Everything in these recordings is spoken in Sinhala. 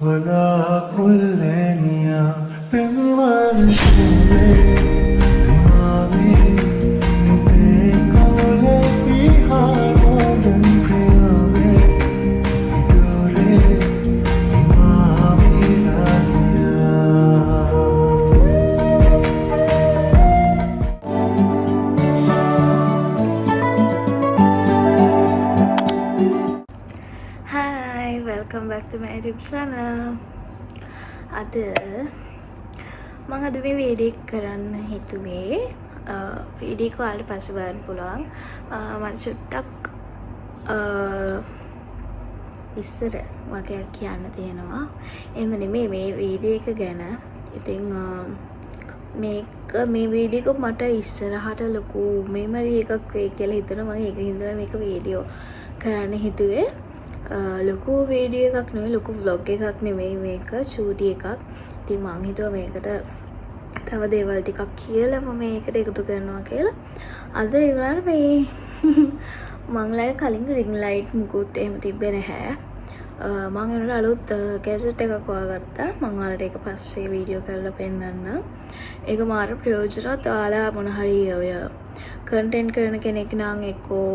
Wala kuleniya pemwan sule dimami nite kavale bihar modan priyave idore dimami lagiya. Hi, welcome back to my YouTube channel. අද මම අද මේ වීඩියෝ එක කරන්න හිතුවේ වීඩියෝ එක ඔයාලට පස්සේ බලන්න පුළුවන්. මට චුට්ටක් ඉස්සර වගේ කියන්න තියෙනවා. එහෙම නෙමෙයි මේ වීඩියෝ එක ගැන. ඉතින් මේ වීඩියෝ එක මට ඉස්සරහට ලොකු මෙමරි එකක් වෙයි කියලා හිතනවා. මම ඒක හින්දා මේක වීඩියෝ කරන්න හිතුවේ. ලොකු වීඩියෝ එකක් නෙවෙයි, ලොකු vlog එකක් නෙවෙයි මේක, චූටි එකක්. ඉතින් මං හිතුවා මේකට තව දේවල් ටිකක් කියලා මම මේකට එකතු කරනවා කියලා. අද ඉවරන මේ මං ළඟ කලින් ring light මුකුත් එහෙම තිබ්බේ නැහැ. මං ඒකට අලුත් gadget එකක් හොයාගත්තා. මං ඔයාලට ඒක පස්සේ වීඩියෝ කරලා පෙන්නන්නම්. ඒක මාර ප්‍රයෝජනවත්. ඔයාලා මොන හරි ඔය content කරන කෙනෙක් නම් එක්කෝ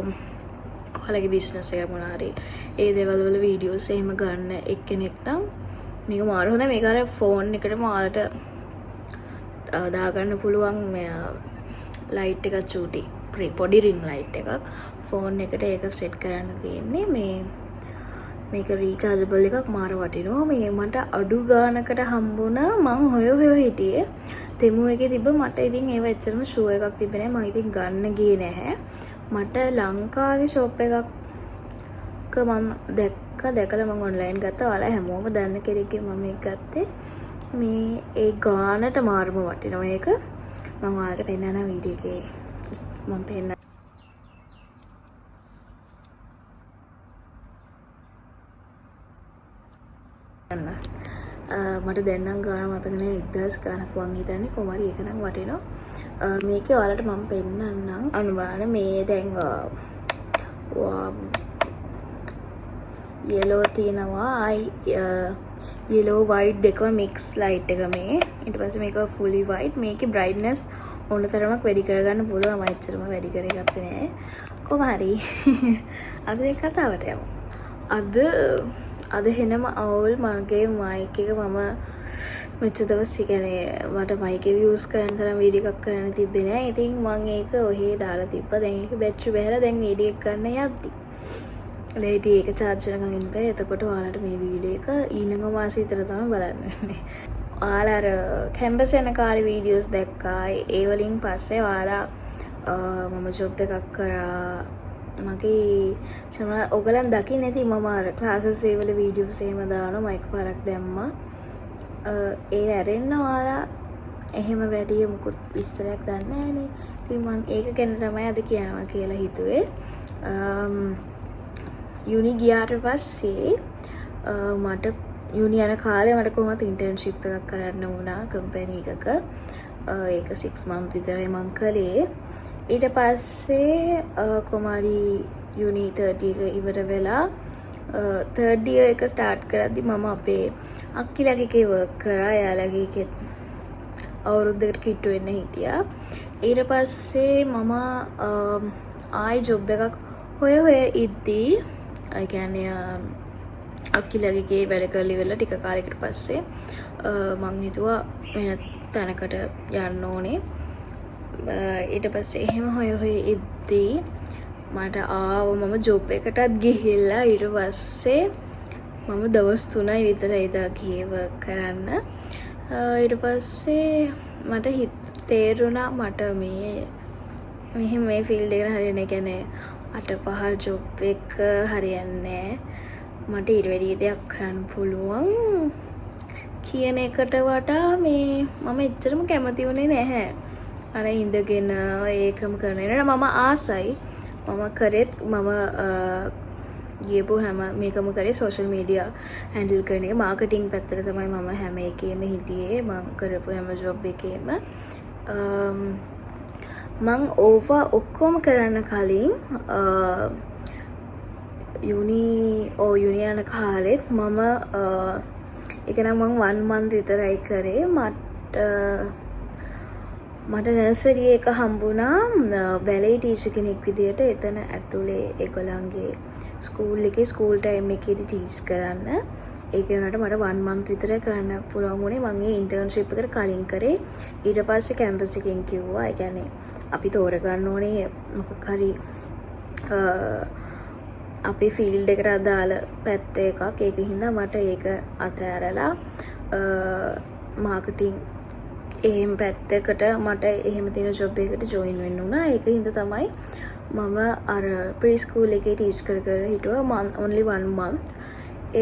ඔයාලගේ බිස්නස් එක මොනවා හරි ඒ දේවල් වල වීඩියෝස් එහෙම ගන්න එක්කෙනෙක් නම් මේක මාර හොඳයි. මේක අර ෆෝන් එකටම ඔයාලට දාගන්න පුළුවන් ලයිට් එකක් චූටි පොඩි රින් ලයිට් එකක් ෆෝන් එකට ඒක සෙට් කරන්න තියෙන්නේ. මේක රීචාර්ජබල් එකක් මාර වටිනවා. මේ මට අඩු ගානකට හම්බුණා. මම හොය හිටියේ තෙමු එකේ තිබ්බ. මට ඉතින් ඒව එච්චරම ෂෝ එකක් තිබ්බේ නැහැ. මම ඉතින් ගන්න ගියේ නැහැ. මට ලංකාවේ ෂොප් එකක් මම දැකලා මම ඔන්ලයින් ගත්තා. ඔයාලා හැමෝම දන්න කෙනෙක්ගෙන් මම මේක ගත්තේ. මේ ඒ ගානට මාර්ම වටිනවා මේක. මම ඔයාලට පෙන්නන වීඩියෝ එකේ මම පෙන්නන මට දැන් නම් ගාන මතක නෑ. 1000 ගානක් වං හිතන්නේ. කොහොම හරි ඒක නම් වටිනවා. මේකේ ඔයාලට මම පෙන්නන්නම්. අනුමාන මේ දැන් yellow තියෙනවා. yellow white දෙකම mix light එක මේ. ඊට පස්සේ මේක fully white. මේකේ brightness ඕන තරමක් වැඩි කරගන්න පුළුවන්. මම එච්චරම වැඩි කරගත්තේ නෑ. කොහොම හරි අපි දැන් කතාවට යමු. අද හෙනම අවුල් මගේ mic එක මම මෙච්චර දවස් කියන්නේ මට mic එක use කරන්න තරම් වීඩියෝ එකක් කරන්න තිබ්බේ නෑ. ඉතින් මම ඒක ඔහේ දාලා තිබ්බා. දැන් ඒක බැටරි බහැලා දැන් වීඩියෝ එක ගන්න යද්දි. දැන් ඉතින් ඒක charge වෙනකන් ඉන්න බෑ. එතකොට ඔයාලට මේ වීඩියෝ එක ඊළඟ මාසෙ විතර තමයි බලන්න වෙන්නේ. ඔයාලා අර කැම්පස් යන කාලේ වීඩියෝස් දැක්කා. ඒ වලින් පස්සේ ඔයාලා මම ජොබ් එකක් කරා. මගේ සමහර ඔයගලන් දකින්න ඇති මම අර ක්ලාසස් වල වීඩියෝස් එහෙම දානවා. මයික් පාරක් දැම්මා. ඒ ඇරෙන්න ඔයාලා එහෙම වැඩි මුකුත් විස්තරයක් දන්නේ නැහනේ. ඉතින් මම ඒක ගැන තමයි අද කියනවා කියලා හිතුවේ. යුනි ගියාට පස්සේ මට යුනි යන කාලේ මට කොහොමද ඉන්ටර්න්ෂිප් එකක් කරන්න වුණා කම්පැනි එකක. ඒක 6 months විතරයි මං කළේ. ඊට පස්සේ කොමාරි යුනි 30 එක ඉවර වෙලා third year එක start කරද්දි මම අපේ අක්කිලගේ එකේ work කරා. එයාලගේ එකේ අවුරුද්දකට කිට්ටු වෙන්න හිටියා. ඊට පස්සේ මම ආයි ජොබ් එකක් හොය ඉද්දී ඒ කියන්නේ අක්කිලගේ එකේ වැඩ කරලා ඉවරලා ටික කාලයකට පස්සේ මං හිතුවා වෙන තැනකට යන්න ඕනේ. ඊට පස්සේ එහෙම හොය ඉද්දී මට මම ජොබ් එකටත් ගිහිල්ලා ඊට පස්සේ මම දවස් 3යි විතර ඉදා ගියේ work කරන්න. ඊට පස්සේ මට තේරුණා මට මේ ෆීල්ඩ් එකට හරියන්නේ නැහැ. කියන්නේ 8-5 ජොබ් එක හරියන්නේ නැහැ. මට ඊට වැඩි දෙයක් කරන්න පුළුවන් කියන එකට වඩා මම එච්චරම කැමති වුණේ නැහැ. අර ඉඳගෙන ඒකම කරන එක මම ආසයි. මම කරෙත් මම ගියපු හැම මේකම කරේ සෝෂල් මීඩියා හැන්ඩල් කරන එක. මාකටිං පැත්තට තමයි මම හැම එකේම හිටියේ. මම කරපු හැම ජොබ් එකේම මං ඕවා ඔක්කොම කරන්න කලින් යුනි යන කාලෙත් මම ඒක නම් මම 1 month විතරයි කරේ. මට නර්සරි එක හම්බුණා බැලේ ටීචර් කෙනෙක් විදියට එතන ඇතුලේ ඒගොල්ලන්ගේ ස්කූල් එකේ ස්කූල් ටයිම් එකේදී ටීච් කරන්න. ඒක වුණාට මට 1 month විතරයි කරන්න පුළුවන් වුණේ. මම ඒ ඉන්ටර්න්ෂිප් එකට කලින් කරේ. ඊට පස්සේ කැම්පස් එකෙන් කිව්වා. ඒ කියන්නේ අපි තෝරගන්න ඕනේ මොකක් හරි අපේ ෆීල්ඩ් එකට අදාළ පැත්ත එකක්. ඒක හින්දා මට ඒක අතහැරලා මාකටිං එහෙම පැත්තකට මට එහෙම තියෙන ජොබ් එකකට ජොයින් වෙන්න වුණා. ඒක හින්දා තමයි මම අර ප්‍රී ස්කූල් එකේ ටීච් කර හිටුවා only 1 month.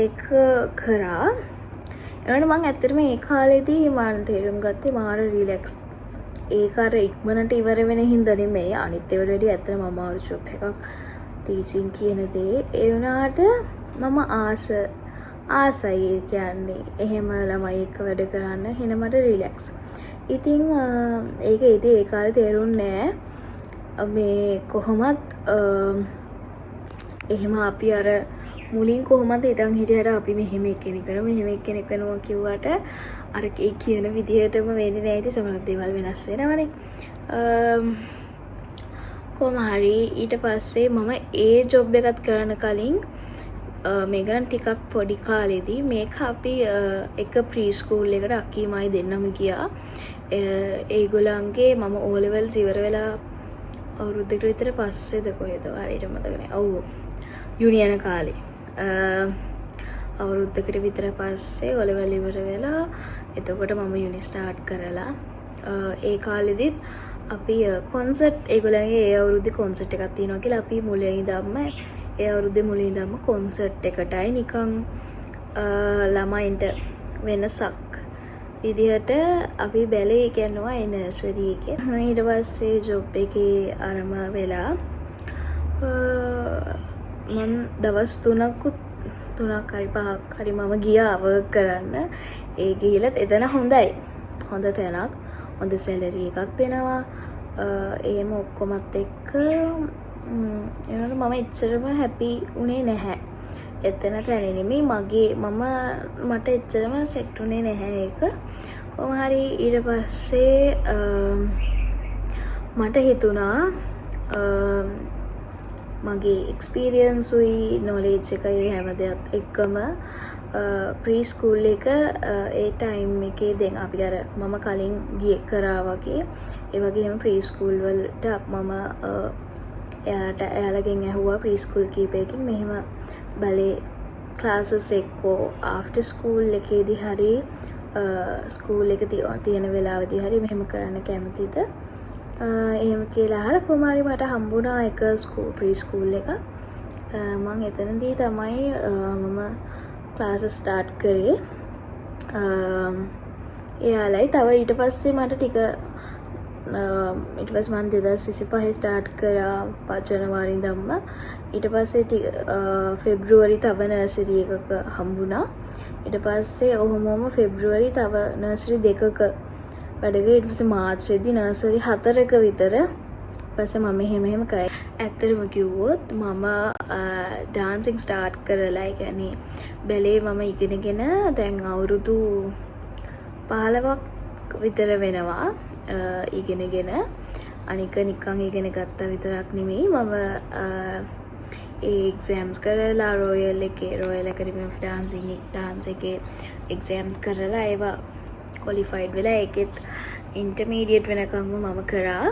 ඒක කරා. එනකොට මම ඇත්තටම ඒ කාලේදී මම තේරුම් ගත්තේ මාර රිලැක්ස්. ඒක අර ඉක්මනට ඉවර වෙන හින්දා නෙමෙයි. අනිත් ඒවාට වැඩිය ඇත්තටම අමාරු ජොබ් එකක් ටීචින් කියන දේ. ඒ වුණාට මම ආසයි කියන්නේ එහෙම ළමයි එක්ක වැඩ කරන්න. එහෙනම් මට රිලැක්ස්. ඉතින් ඒක ඉතින් ඒ කාලේ තේරුන්නේ නෑ මේ කොහොමත් එහෙම අපි අර මුලින් කොහොමද ඉතින් හිටියට අපි මෙහෙම එක්කෙනෙක් වෙනවා කිව්වට අර ඒ කියන විදිහටම වෙන්නේ නැහැ. ඉතින් සමහර දේවල් වෙනස් වෙනවනේ. කොහොම හරි ඊට පස්සේ මම ඒ ජොබ් එකත් කරන්න කලින් මේක නම් ටිකක් පොඩි කාලේදී මේක අපි එක ප්‍රී ස්කූල් එකට අකීමයි දෙන්නම ගියා. ඒගොල්ලන්ගේ මම O levels ඉවර වෙලා අවුරුද්දකට විතර පස්සේද කොහෙද හරියට මතක නැහැ. ඔව් යුනියන කාලේ. අවුරුද්දකට විතර පස්සේ O level ඉවර වෙලා එතකොට මම යුනි ස්ටාර්ට් කරලා ඒ කාලෙදිත් අපි කොන්සර්ට් ඒගොල්ලන්ගේ ඒ අවුරුද්දේ කොන්සර්ට් එකක් තියෙනවා කියලා අපි මුලින් ඉඳන්ම ඒ අවුරුද්දේ මුලින් ඉඳන්ම කොන්සර්ට් එකටයි නිකන් ළමයින්ට වෙනසක් විදිහට අපි බැලේ කියනවා ඒ නර්සරි එකේ. ඊට පස්සේ ජොබ් එකේ ආරම්භ වෙලා මම දවස් 3ක් හරි 5ක් හරි මම ගියා වර්ක් කරන්න. ඒ ගිහිලත් එතන හොඳයි. හොඳ තැනක්. හොඳ සැලරි එකක් දෙනවා. එහෙම ඔක්කොමත් එක්ක එනකොට මම එච්චරම හැපි උනේ නැහැ. එතන තැන නෙමෙයි මට එච්චරම සෙට් උනේ නැහැ ඒක. කොහොම හරි ඊට පස්සේ මට හිතුණා මගේ එක්ස්පීරියන්ස් උයි නොලෙජ් එකයි හැම දෙයක් එක්කම ප්‍රී ස්කූල් එක ඒ ටයිම් එකේ දැන් අපි අර මම කලින් ගියේ කරා වගේ ඒ වගේම ප්‍රී ස්කූල් වලට මම එයාලගෙන් ඇහුවා ප්‍රී ස්කූල් කීපයකින් මෙහෙම බැලේ ක්ලාසස් එක්කෝ ආෆ්ටර් ස්කූල් එකේදී හරි ස්කූල් එක තියෙන වෙලාවදී හරි මෙහෙම කරන්න කැමතිද එහෙම කියලා අහලා කුමාරි මට හම්බුණා එක ප්‍රී ස්කූල් එක. මම එතනදී තමයි මම ක්ලාසස් ස්ටාර්ට් කරේ. එයාලයි තව ඊට පස්සේ මට ටික ඊට පස්සේ මම 2025 ස්ටාර්ට් කරා ජනවාරි ඉඳන්ම. ඊට පස්සේ ෆෙබ්‍රුවරි තව නර්සරි එකක හම්බුණා. ඊට පස්සේ ඔහොමම ෆෙබ්‍රුවරි තව නර්සරි දෙකක වැඩ කරා. ඊට පස්සේ මාර්ච්වෙදී නර්සරි 4ක විතර පස්සේ මම එහෙම කරා. ඇත්තටම කිව්වොත් මම ඩාන්සින් ස්ටාර්ට් කරලා ඒ කියන්නේ බැලේ මම ඉගෙනගෙන දැන් අවුරුදු 15ක් විතර වෙනවා. ඉගෙනගෙන අනික නිකන් ඉගෙන ගත්තා විතරක් නෙමෙයි මම ඒ එක්සෑම්ස් කරලා රොයල් ඇකඩමි ඔෆ් ඩාන්ස් එකේ එක්සෑම්ස් කරලා ඒවා ක්වොලිෆයිඩ් වෙලා ඒකෙත් ඉන්ටර්මීඩියට් වෙනකම්ම මම කරා.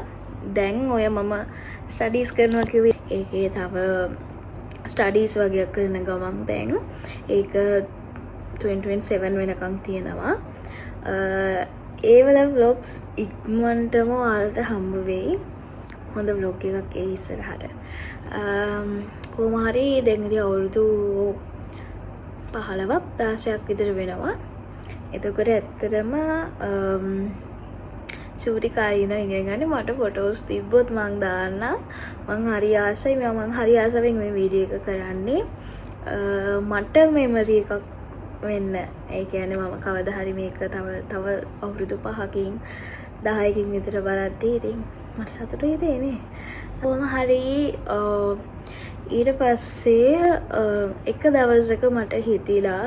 දැන් ඔය මම ස්ටඩීස් කරනවා කිව්වේ ඒකේ තව ස්ටඩීස් වගේ කරන ගමන් දැන් ඒක 2027 වෙනකම් තියෙනවා. ඒවල vlogs ඉක්මනටම ඔයාලට හම්බ වෙයි. හොඳ vlog එකක් ඒ ඉස්සරහට. කොහොම හරි දැන් ඉතින් අවුරුදු 15ක් 16ක් විතර වෙනවා. එතකොට ඇත්තටම චූටි කාලේ ඉඳන් ඉගෙන ගන්න මට ෆොටෝස් තිබ්බොත් මං දාන්න. මං හරි ආසයි මම හරි ආසවෙන් මේ වීඩියෝ එක කරන්නේ. මට මෙමරි එකක් වෙන්න. ඒ කියන්නේ මම කවදා හරි මේක තව අවුරුදු 5කින් 10කින් විතර බලද්දී ඉතින් මට සතුටුයි දෙන්නේ. කොහොම හරි ඊට පස්සේ එක දවසක මට හිතිලා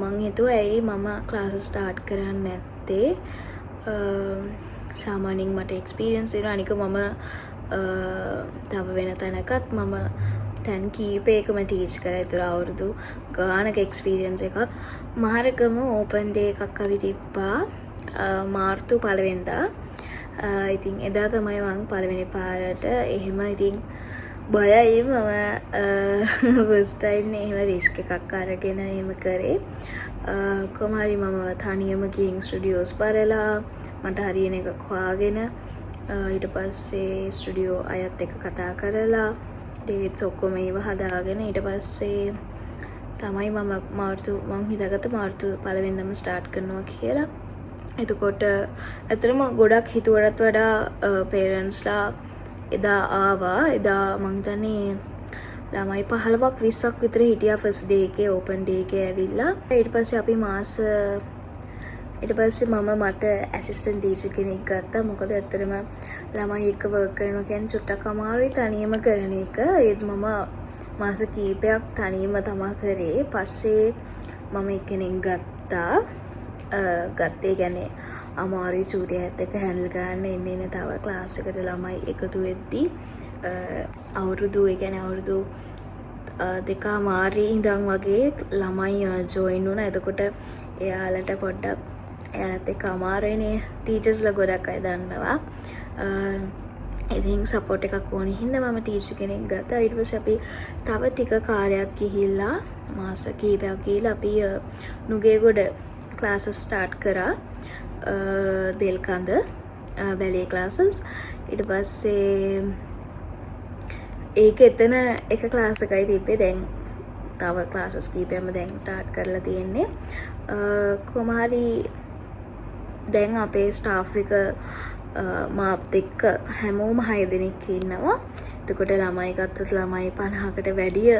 මං හිතුවා ඇයි මම ක්ලාස් ස්ටාර්ට් කරන්නේ නැත්තේ. සාමාන්‍යයෙන් මට එක්ස්පීරියන්ස් තියෙනවා. අනික මම තව වෙන තැනකත් මම තැන් කීපයකම ටීච් කරා. ඒතර අවුරුදු ගානක එක්ස්පීරියන්ස් එකක්. මහරගම ඕපන් ඩේ එකක් අපි තිබ්බා මාර්තු 1 වෙනිදා. ඉතින් එදා තමයි මං පළවෙනි පාරට එහෙම ඉතින් බයයි මම ෆස්ට් ටයිම් නේ එහෙම රිස්ක් එකක් අරගෙන එහෙම කරේ. කොහොම හරි මම තනියම ගිහින් ස්ටුඩියෝස් බලලා මට හරියන එකක් හොයාගෙන ඊට පස්සේ ස්ටුඩියෝ අයත් එක්ක කතා කරලා ඩේට්ස් ඔක්කොම ඒව හදාගෙන ඊට පස්සේ තමයි මම මං හිතාගත්ත මාර්තු 1 වෙනිදාම ස්ටාර්ට් කරනවා කියලා. එතකොට ඇත්තටම ගොඩක් හිතුවටත් වඩා පේරන්ට්ස්ලා එදා ආවා. එදා මං හිතන්නේ ළමයි 15ක් 20ක් විතර හිටියා ෆස්ට් ඩේ එකේ ඕපන් ඩේ එකේ ඇවිල්ලා. ඊට පස්සේ අපි මට ඇසිස්ටන්ට් ටීචර් කෙනෙක් ගත්තා. මොකද ඇත්තටම ළමයි එක්ක වර්ක් කරනවා කියන්නේ චුට්ටක් අමාරුයි තනියම කරන එක. ඒත් මම මාස කීපයක් තනියම තමා කරේ. පස්සේ මම එක්කෙනෙක් ගත්තා. ගත්තේ කියන්නේ අමාරුයි චූටි ඇත්ත එක හැන්ඩල් කරන්න එන්න තව ක්ලාස් එකට ළමයි එකතු වෙද්දී අවුරුදු දෙකමාරේ ඉඳන් වගේ ළමයි ජොයින් වුණා. එතකොට එයාලට පොඩ්ඩක් එයාලත් එක්ක අමාරුයිනේ. ටීචර්ස්ලා ගොඩක් අය දන්නවා. ඉතින් සපෝට් එකක් ඕන හින්දා මම ටීචර් කෙනෙක් ගත්තා. ඊට පස්සේ අපි තව ටික කාලයක් ගිහිල්ලා මාස කීපයක් ගිහිල්ලා අපි නුගේගොඩ ක්ලාසස් ස්ටාර්ට් කරා. දෙල්කඳ බැලේ ක්ලාසස්. ඊට පස්සේ ඒක එතන එක ක්ලාස් එකයි තිබ්බේ. දැන් තව ක්ලාසස් කීපයක්ම දැන් ස්ටාර්ට් කරලා තියෙන්නේ. කොහොම හරි දැන් අපේ ස්ටාෆ් එක මාත් එක්ක හැමෝම 6 දෙනෙක් ඉන්නවා. එතකොට ළමයි ගත්තොත් ළමයි 50කට වැඩිය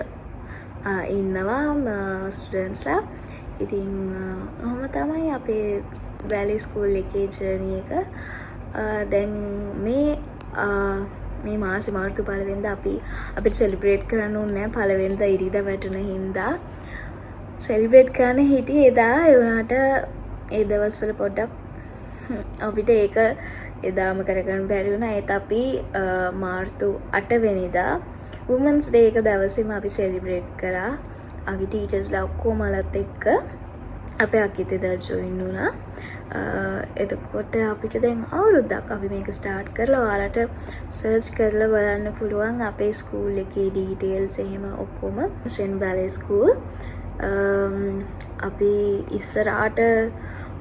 ඉන්නවා ස්ටුඩන්ට්ස්ලා. ඉතින් ඔහොම තමයි අපේ වැලි ස්කූල් එකේ ජර්නි එක. දැන් මේ මාසේ මාර්තු 1 වෙනිදා අපිට සෙලිබ්‍රේට් කරන්න ඕනේ නැහැ. 1 වෙනිදා ඉරිදා වැටුණ හින්දා සෙලිබ්‍රේට් කරන්න හිටියේ එදා. ඒ වුණාට ඒ දවස්වල පොඩ්ඩක් අපිට ඒක එදාම කරගන්න බැරි වුණා. ඒත් අපි මාර්තු 8 වෙනිදා වුමන්ස් ඩේ එක දවසේම අපි සෙලිබ්‍රේට් කරා. අපි ටීචර්ස්ලා ඔක්කොමලත් එක්ක අපේ අකිතේදා ජොයින් වුණා. එතකොට අපිට දැන් අවුරුද්දක් අපි මේක ස්ටාර්ට් කරලා ඔයාලට සර්ච් කරලා බලන්න පුළුවන් අපේ ස්කූල් එකේ ඩීටේල්ස් එහෙම ඔක්කොම. ෂෙන් බැලේ ස්කූල්. අපි ඉස්සරහට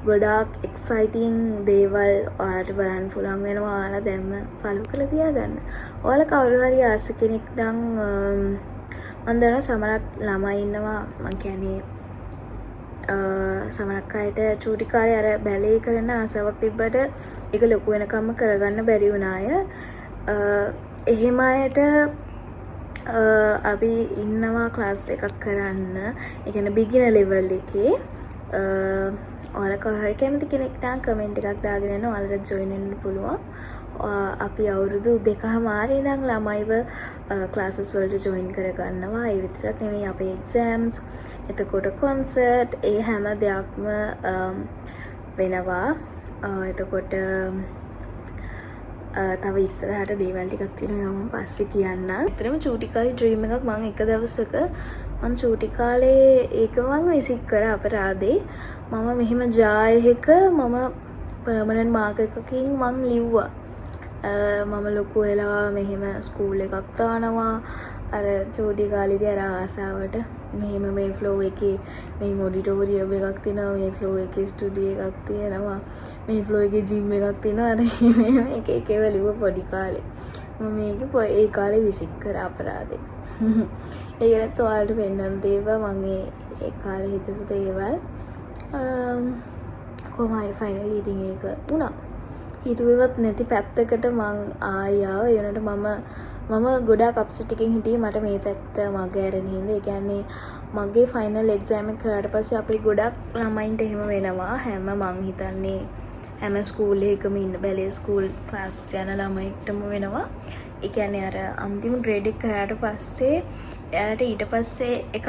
ගොඩාක් එක්සයිටිං දේවල් ඔයාලට බලන්න පුළුවන් වෙනවා. ඔයාලා දැන්ම ෆලෝ කරලා තියාගන්න. ඔයාලා කවුරු හරි ආස කෙනෙක් නම් මම දන්නවා සමහරක් ළමයි ඉන්නවා. මං කියන්නේ සමහරක් අයට චූටි කාලේ අර බැලේ කරන ආසාවක් තිබ්බට ඒක ලොකු වෙනකම්ම කරගන්න බැරි වුණ අය. එහෙම අයට අපි ඉන්නවා ක්ලාස් එකක් කරන්න. ඒ කියන්නේ බිගිනර් ලෙවල් එකේ. ඔයාලා කවුරු හරි කැමති කෙනෙක් නම් කමෙන්ට් එකක් දාගෙන යන්න. ඔයාලට ජොයින් වෙන්න පුළුවන්. අපි අවුරුදු 2මාරේ ඉඳන් ළමයිව ක්ලාසස් වලට ජොයින් කරගන්නවා. ඒ විතරක් නෙමෙයි අපේ එක්සෑම්ස්, එතකොට කොන්සර්ට්, ඒ හැම දෙයක්ම වෙනවා. එතකොට තව ඉස්සරහට දේවල් ටිකක් තියෙනවා මම පස්සේ කියන්නම්. ඇත්තටම චූටි කාලේ ඩ්‍රීම් එකක් මම එක දවසක චූටි කාලේ ඒක මම විසික් කරා අපරාදේ. මම මෙහෙම ජායක මම පර්මනන්ට් මාක් එකකින් මං ලිව්වා. මම ලොකු වෙලා මෙහෙම ස්කූල් එකක් දානවා. අර චූටි කාලේදී අර ආසාවට මෙහෙම මේ ෆ්ලෝ එකේ මේ ඔඩිටෝරියම් එකක් තියෙනවා. මේ ෆ්ලෝ එකේ ස්ටුඩියෝ එකක් තියෙනවා. මේ ෆ්ලෝ එකේ ජිම් එකක් තියෙනවා. අර මෙහෙම එක ඒවා ලිව්ව පොඩි කාලේ. මම මේක ඒ කාලේ විසික් කරා අපරාදේ. ඒ ගැනත් ඔයාලට පෙන්නන්න දේවා මම ඒ කාලේ හිතපු දේවල්. කොහොම හරි ෆයිනලි ඉතින් ඒක වුණා. හිතුවේවත් නැති පැත්තකට මං ආවා. ඒ වුණාට මම ගොඩාක් අප්සෙට් එකකින් හිටියේ. මට මේ පැත්ත මගේ ඇරෙන හින්දා. ඒ කියන්නේ මගේ ෆයිනල් එක්සෑම් එක කරාට පස්සේ අපේ ගොඩක් ළමයින්ට එහෙම වෙනවා. මං හිතන්නේ හැම ස්කූල් එකකම ඉන්න බැලේ ස්කූල් ක්ලාස් යන ළමයින්ටම වෙනවා. ඒ කියන්නේ අර අන්තිම ග්‍රේඩ් එක කරාට පස්සේ එයාලට ඊට පස්සේ එකක්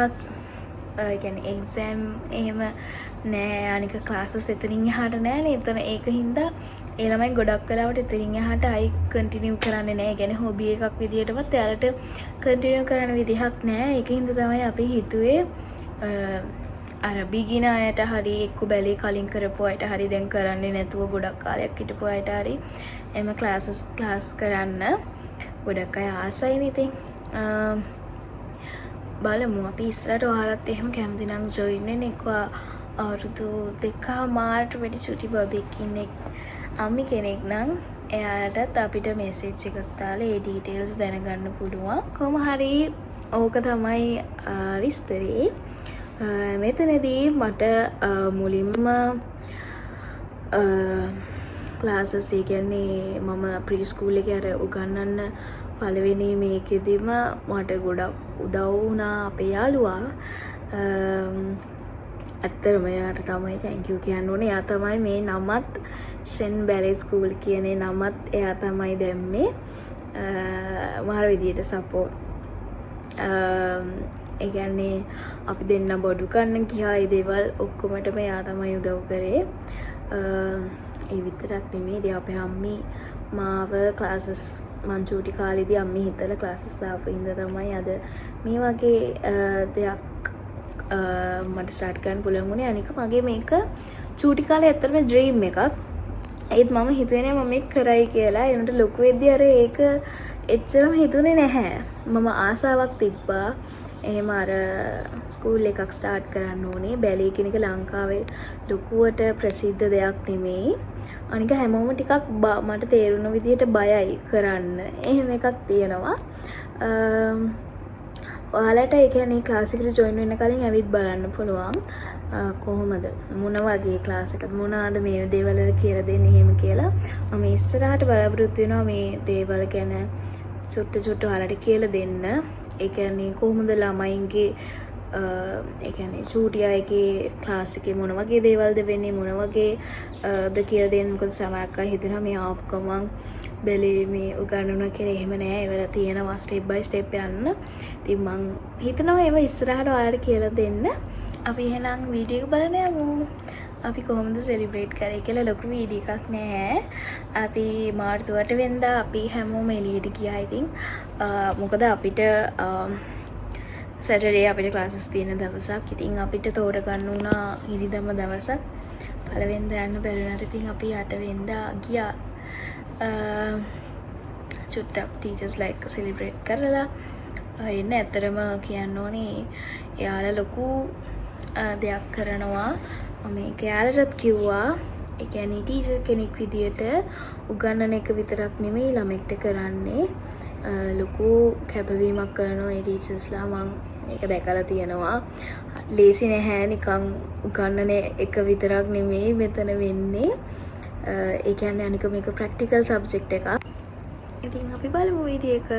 කියන්නේ එක්සෑම් එහෙම නෑ අනික ක්ලාසස් එතනින් එහාට නෑනේ. එතන ඒක හින්දා ඒ ළමයි ගොඩක් වෙලාවට එතනින් එහාට ආයි කන්ටිනියු කරන්නේ නෑ. කියන්නේ හොබි එකක් විදියටවත් එයාලට කන්ටිනියු කරන්න විදිහක් නෑ. ඒක හින්දා තමයි අපි හිතුවේ අර බිගින අයට හරි එක්ක බැලේ කලින් කරපු අයට හරි දැන් කරන්නේ නැතුව ගොඩක් කාලයක් හිටපු අයට හරි එම ක්ලාස් කරන්න ගොඩක් අය ආසයිනේ. ඉතින් බලමු අපි ඉස්සරහට ඔයාලත් එහෙම කැමති නම් ජොයින් වෙන්න. එක්ක අවුරුදු 2 වැඩි චුටි බබෙක් ඉන්නේ අම්මි කෙනෙක් නම් එයාටත් අපිට මෙසේජ් එකක් දාලා ඒ ඩීටේල්ස් දැනගන්න පුළුවන්. කොහොම හරි ඕක තමයි විස්තරේ. මෙතනදී මට මුලින්ම ක්ලාසස් ඒ කියන්නේ මම ප්‍රී ස්කූල් එකේ අර උගන්වන්න පළවෙනි මේකෙදිම මට ගොඩක් උදව් වුණා අපේ යාළුවා. ඇත්තටම එයාට තමයි thank you කියන්න ඕනේ. එයා තමයි මේ නමත් ෂෙන් බැලේ ස්කූල් කියන නමත් එයා තමයි දැම්මේ මාර විදියට සපෝට්. ඒ කියන්නේ අපි දෙන්න බොඩු කන්න ගියා ඒ දේවල් ඔක්කොමටම එයා තමයි උදව් කරේ. ඒ විතරක් නෙමෙයි ඉතින් අපේ අම්මි මාව ක්ලාසස් මං චූටි කාලේදී අම්මි හිතලා ක්ලාසස් දාපු හින්දා තමයි අද මේ වගේ දෙයක් මට ස්ටාර්ට් කරන්න පුළුවන් වුණේ. අනික මගේ මේක චූටි කාලේ ඇත්තටම ඩ්‍රීම් එකක්. ඒත් මම හිතුවේ නෑ මම මේක කරයි කියලා. ඒකට ලොකු වෙද්දී අර ඒක එච්චරම හිතුනේ නැහැ. මම ආසාවක් තිබ්බා එහෙම අර ස්කූල් එකක් ස්ටාර්ට් කරන්න ඕනේ. බැලේ කියන එක ලංකාවේ ලොකුවට ප්‍රසිද්ධ දෙයක් නෙමෙයි. අනික හැමෝම ටිකක් මට තේරුණ විදිහට බයයි කරන්න. එහෙම එකක් තියෙනවා. ඔයාලට ඒ කියන්නේ ක්ලාස් එකට ජොයින් වෙන්න කලින් ඇවිත් බලන්න පුළුවන්. කොහොමද මොන වගේ ක්ලාස් එකද මොනවාද මේ දේවල් වල කියලා දෙන්නේ එහෙම කියලා. මම ඉස්සරහට බලාපොරොත්තු වෙනවා මේ දේවල් ගැන චුට්ට ඔයාලට කියලා දෙන්න. ඒ කියන්නේ කොහොමද ළමයින්ගේ ඒ කියන්නේ චූටි අයගේ ක්ලාස් එකේ මොන වගේ දේවල්ද වෙන්නේ මොන වගේ ද කියලා දෙන්න. මොකද සමහරක් අය හිතනවා මේ ආපු ගමන් බැලේ මේ උගන්වනවා කියලා. එහෙම නෑ. ඒවල තියෙනවා ස්ටෙප් බයි ස්ටෙප් යන්න. ඉතින් මං හිතනවා ඒව ඉස්සරහට ඔයාලට කියලා දෙන්න. අපි එහෙනම් වීඩියෝ එක බලන්න යමු. අපි කොහොමද සෙලිබ්‍රේට් කරේ කියලා ලොකු වීඩියෝ එකක් නෑ. අපි මාර්තු 8 වෙනිදා අපි හැමෝම එළියට ගියා. ඉතින් මොකද අපිට සැටර්ඩේ අපිට ක්ලාසස් තියෙන දවසක්. ඉතින් අපිට තෝරගන්න උනා ඉරිදම දවසක්. පළවෙනිදා යන්න බැරිුණාට ඉතින් අපි 8 වෙනිදා ගියා. චුට්ටක් ටීචර්ස් ලයික් සෙලිබ්‍රේට් කරලා එන්න. ඇත්තරම කියන්න ඕනේ එයාලා ලොකු දෙයක් කරනවා. මම ඒක එයාලටත් කිව්වා. ඒ කියන්නේ ටීචර් කෙනෙක් විදියට උගන්වන එක විතරක් නෙමෙයි ළමෙක්ට කරන්නේ. ලොකු කැපවීමක් කරනවා ඒ ටීචර්ස්ලා. මම ඒක දැකලා තියෙනවා. ලේසි නැහැ නිකන් උගන්වන එක විතරක් නෙමෙයි මෙතන වෙන්නේ. ඒ කියන්නේ අනික මේක ප්‍රැක්ටිකල් සබ්ජෙක්ට් එකක්. ඉතින් අපි බලමු වීඩියෝ එක.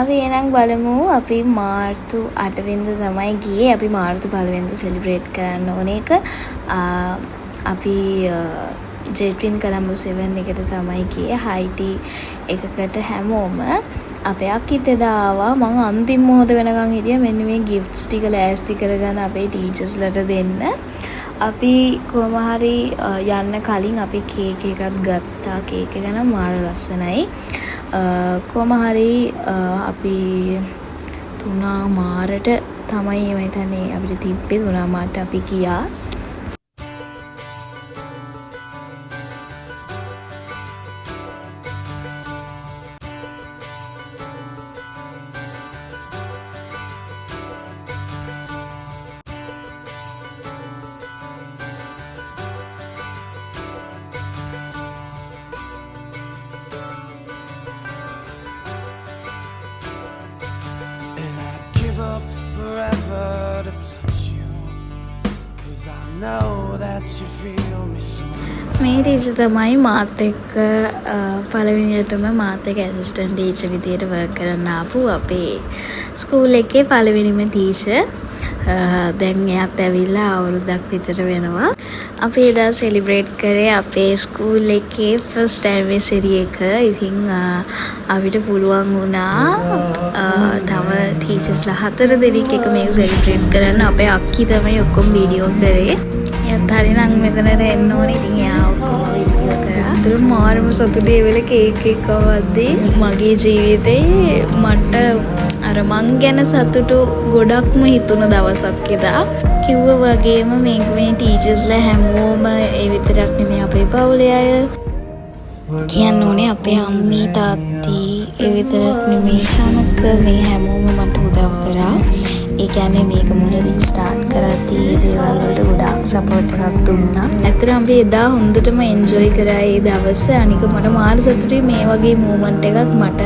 අපි එනම් බලමු. අපි මාර්තු 8 වෙනිදා තමයි ගියේ. අපි මාර්තු 1 වෙනිදා සෙලිබ්‍රේට් කරන්න ඕන එක. අපි ජෙට්වින් කොලම්බෝ 7 එකට තමයි ගියේ. හයිටි එකකට හැමෝම අපේ අක්කිත් එදා ආවා. මම අන්තිම මොහොත වෙනකන් හිටියා මෙන්න මේ ගිෆ්ට්ස් ටික ලෑස්ති කරගෙන අපේ ටීචර්ස්ලට දෙන්න. අපි කොහොම හරි යන්න කලින් අපි කේක් එකක් ගත්තා. කේක් එක නම් මාර ලස්සනයි. කොහොම හරි අපි 3 මාරට තමයි මම හිතන්නේ අපිට තිබ්බේ. 3 මාරට අපි ගියා. Give up forever to touch you, 'cause I know that you feel me so. මේ ටීචර් තමයි මාත් එක්ක පළවෙනියටම මාත් එක්ක ඇසිස්ටන්ට් ටීචර් විදියට වර්ක් කරන්න ආපු අපේ ස්කූල් එකේ පළවෙනිම ටීචර්. දැන් එයාත් ඇවිල්ලා අවුරුද්දක් විතර වෙනවා. අපි එදා සෙලිබ්‍රේට් කරේ අපේ ස්කූල් එකේ ෆස්ට් ඇනිවර්සරි එක. ඉතින් අපිට පුළුවන් වුණා තව ටීචර්ස්ලා 4 දෙනෙක් එක මේක සෙලිබ්‍රේට් කරන්න. අපේ අක්කි තමයි ඔක්කොම වීඩියෝ කරේ. එයාත් හරිනම් මෙතනට එන්න ඕනේ. ඉතින් එයා ඔක්කොම වීඩියෝ කරා. අතන මාරම සතුටේ වෙල කේක් එක කවද්දී මගේ ජීවිතේ මට අර මං ගැන සතුටු ගොඩක්ම හිතුණ දවසක් එදා. කිව්වා වගේම මේ ටීචර්ස්ලා හැමෝම ඒ විතරක් නෙමෙයි අපේ පවුලේ අය. කියන්න ඕනේ අපේ අම්මී තාත්ති ඒ විතරක් නෙමෙයි සමක මේ හැමෝම මට උදව් කරා. ඒ කියන්නේ මේක මුලදී ස්ටාර්ට් කරද්දී ඒ දේවල් වලට ගොඩාක් සපෝට් එකක් දුන්නා. ඇත්තටම අපි එදා හොඳටම එන්ජොයි කරා ඒ දවස. අනික මට මාර සතුටුයි මේ වගේ මූමන්ට් එකක් මට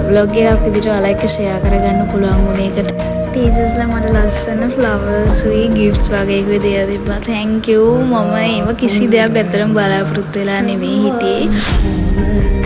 vlog එකක් විදිහට ඔයාලා එක්ක ෂෙයා කරගන්න පුළුවන් වුණ එකට. ටීචර්ස්ලා මට ලස්සන ෆ්ලවර්ස් උයි ගිෆ්ට්ස් වගේ එකක් දෙලා තිබ්බා. thank you. මම ඒව කිසි දෙයක් ඇත්තටම බලාපොරොත්තු වෙලා නෙමෙයි හිටියේ.